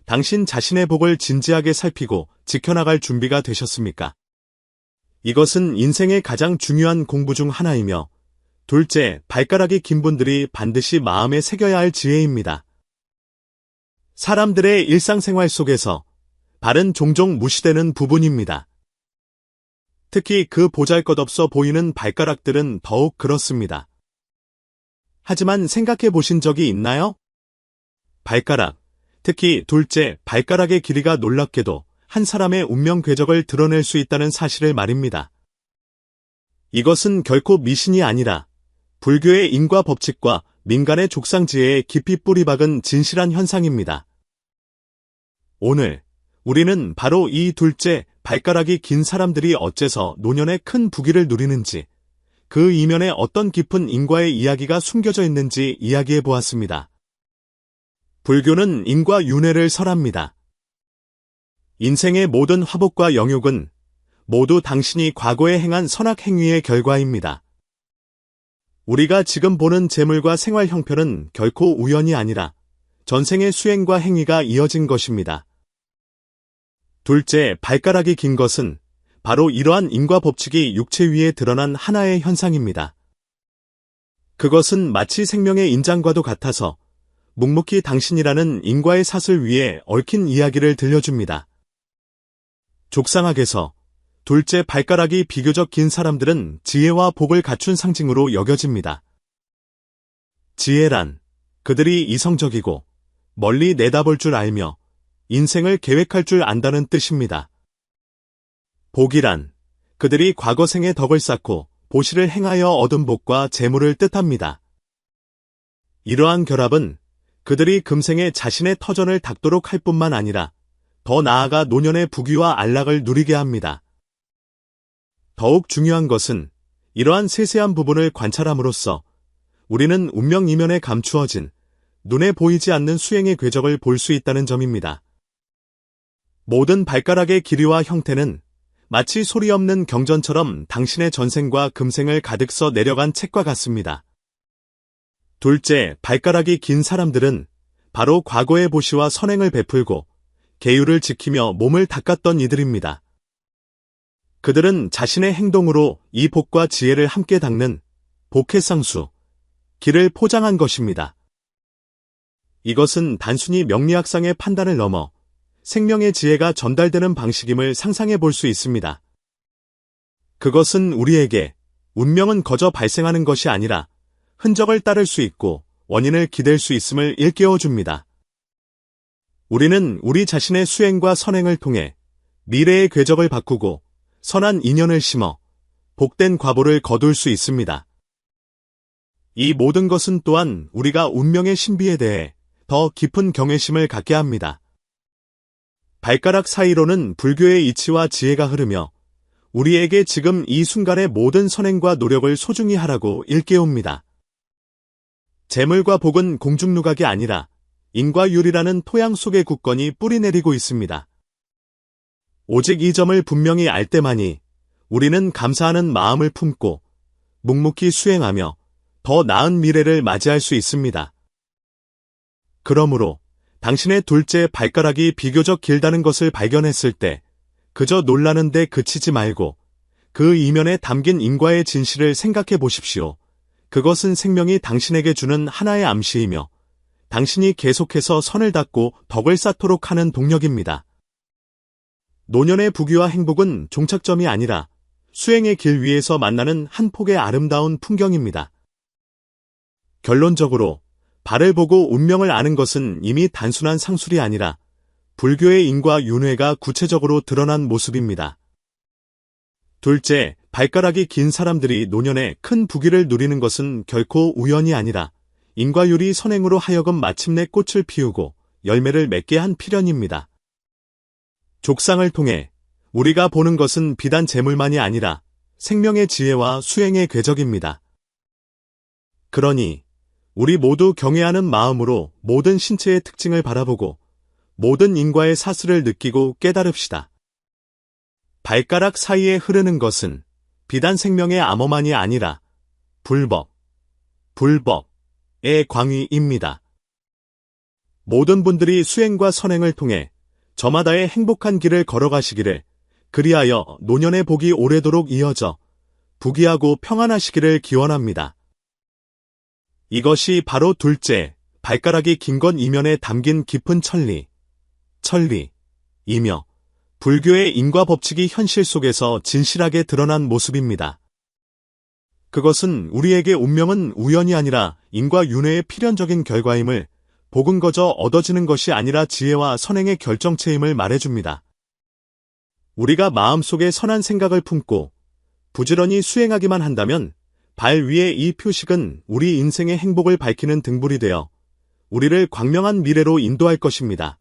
S1: 당신 자신의 복을 진지하게 살피고 지켜나갈 준비가 되셨습니까? 이것은 인생의 가장 중요한 공부 중 하나이며, 둘째, 발가락이 긴 분들이 반드시 마음에 새겨야 할 지혜입니다. 사람들의 일상생활 속에서 발은 종종 무시되는 부분입니다. 특히 그 보잘것없어 보이는 발가락들은 더욱 그렇습니다. 하지만 생각해 보신 적이 있나요? 발가락, 특히 둘째, 발가락의 길이가 놀랍게도 한 사람의 운명 궤적을 드러낼 수 있다는 사실을 말입니다. 이것은 결코 미신이 아니라 불교의 인과 법칙과 민간의 족상지혜에 깊이 뿌리박은 진실한 현상입니다. 오늘 우리는 바로 이 둘째, 발가락이 긴 사람들이 어째서 노년에 큰 부귀를 누리는지, 그 이면에 어떤 깊은 인과의 이야기가 숨겨져 있는지 이야기해 보았습니다. 불교는 인과 윤회를 설합니다. 인생의 모든 화복과 영육은 모두 당신이 과거에 행한 선악 행위의 결과입니다. 우리가 지금 보는 재물과 생활 형편은 결코 우연이 아니라 전생의 수행과 행위가 이어진 것입니다. 둘째, 발가락이 긴 것은 바로 이러한 인과 법칙이 육체 위에 드러난 하나의 현상입니다. 그것은 마치 생명의 인장과도 같아서 묵묵히 당신이라는 인과의 사슬 위에 얽힌 이야기를 들려줍니다. 족상학에서 둘째 발가락이 비교적 긴 사람들은 지혜와 복을 갖춘 상징으로 여겨집니다. 지혜란 그들이 이성적이고 멀리 내다볼 줄 알며 인생을 계획할 줄 안다는 뜻입니다. 복이란 그들이 과거 생의 덕을 쌓고 보시를 행하여 얻은 복과 재물을 뜻합니다. 이러한 결합은 그들이 금생에 자신의 터전을 닦도록 할 뿐만 아니라 더 나아가 노년의 부귀와 안락을 누리게 합니다. 더욱 중요한 것은 이러한 세세한 부분을 관찰함으로써 우리는 운명 이면에 감추어진 눈에 보이지 않는 수행의 궤적을 볼 수 있다는 점입니다. 모든 발가락의 길이와 형태는 마치 소리 없는 경전처럼 당신의 전생과 금생을 가득 써 내려간 책과 같습니다. 둘째, 발가락이 긴 사람들은 바로 과거의 보시와 선행을 베풀고 계율을 지키며 몸을 닦았던 이들입니다. 그들은 자신의 행동으로 이 복과 지혜를 함께 닦는 복해상수, 길을 포장한 것입니다. 이것은 단순히 명리학상의 판단을 넘어 생명의 지혜가 전달되는 방식임을 상상해 볼 수 있습니다. 그것은 우리에게 운명은 거저 발생하는 것이 아니라 흔적을 따를 수 있고 원인을 기댈 수 있음을 일깨워 줍니다. 우리는 우리 자신의 수행과 선행을 통해 미래의 궤적을 바꾸고 선한 인연을 심어 복된 과보를 거둘 수 있습니다. 이 모든 것은 또한 우리가 운명의 신비에 대해 더 깊은 경외심을 갖게 합니다. 발가락 사이로는 불교의 이치와 지혜가 흐르며 우리에게 지금 이 순간의 모든 선행과 노력을 소중히 하라고 일깨웁니다. 재물과 복은 공중누각이 아니라 인과율이라는 토양 속에 굳건히 뿌리내리고 있습니다. 오직 이 점을 분명히 알 때만이 우리는 감사하는 마음을 품고 묵묵히 수행하며 더 나은 미래를 맞이할 수 있습니다. 그러므로 당신의 둘째 발가락이 비교적 길다는 것을 발견했을 때 그저 놀라는데 그치지 말고 그 이면에 담긴 인과의 진실을 생각해 보십시오. 그것은 생명이 당신에게 주는 하나의 암시이며 당신이 계속해서 선을 닦고 덕을 쌓도록 하는 동력입니다. 노년의 부귀와 행복은 종착점이 아니라 수행의 길 위에서 만나는 한 폭의 아름다운 풍경입니다. 결론적으로 발을 보고 운명을 아는 것은 이미 단순한 상술이 아니라 불교의 인과 윤회가 구체적으로 드러난 모습입니다. 둘째, 발가락이 긴 사람들이 노년에 큰 부귀를 누리는 것은 결코 우연이 아니라 인과율이 선행으로 하여금 마침내 꽃을 피우고 열매를 맺게 한 필연입니다. 족상을 통해 우리가 보는 것은 비단 재물만이 아니라 생명의 지혜와 수행의 궤적입니다. 그러니 우리 모두 경외하는 마음으로 모든 신체의 특징을 바라보고 모든 인과의 사슬을 느끼고 깨달읍시다. 발가락 사이에 흐르는 것은 비단 생명의 암호만이 아니라 불법의 광위입니다. 모든 분들이 수행과 선행을 통해 저마다의 행복한 길을 걸어가시기를 그리하여 노년의 복이 오래도록 이어져 부귀하고 평안하시기를 기원합니다. 이것이 바로 둘째, 발가락이 긴 것 이면에 담긴 깊은 천리이며 불교의 인과 법칙이 현실 속에서 진실하게 드러난 모습입니다. 그것은 우리에게 운명은 우연이 아니라 인과 윤회의 필연적인 결과임을, 복은 거저 얻어지는 것이 아니라 지혜와 선행의 결정체임을 말해줍니다. 우리가 마음속에 선한 생각을 품고 부지런히 수행하기만 한다면 발 위의 이 표식은 우리 인생의 행복을 밝히는 등불이 되어 우리를 광명한 미래로 인도할 것입니다.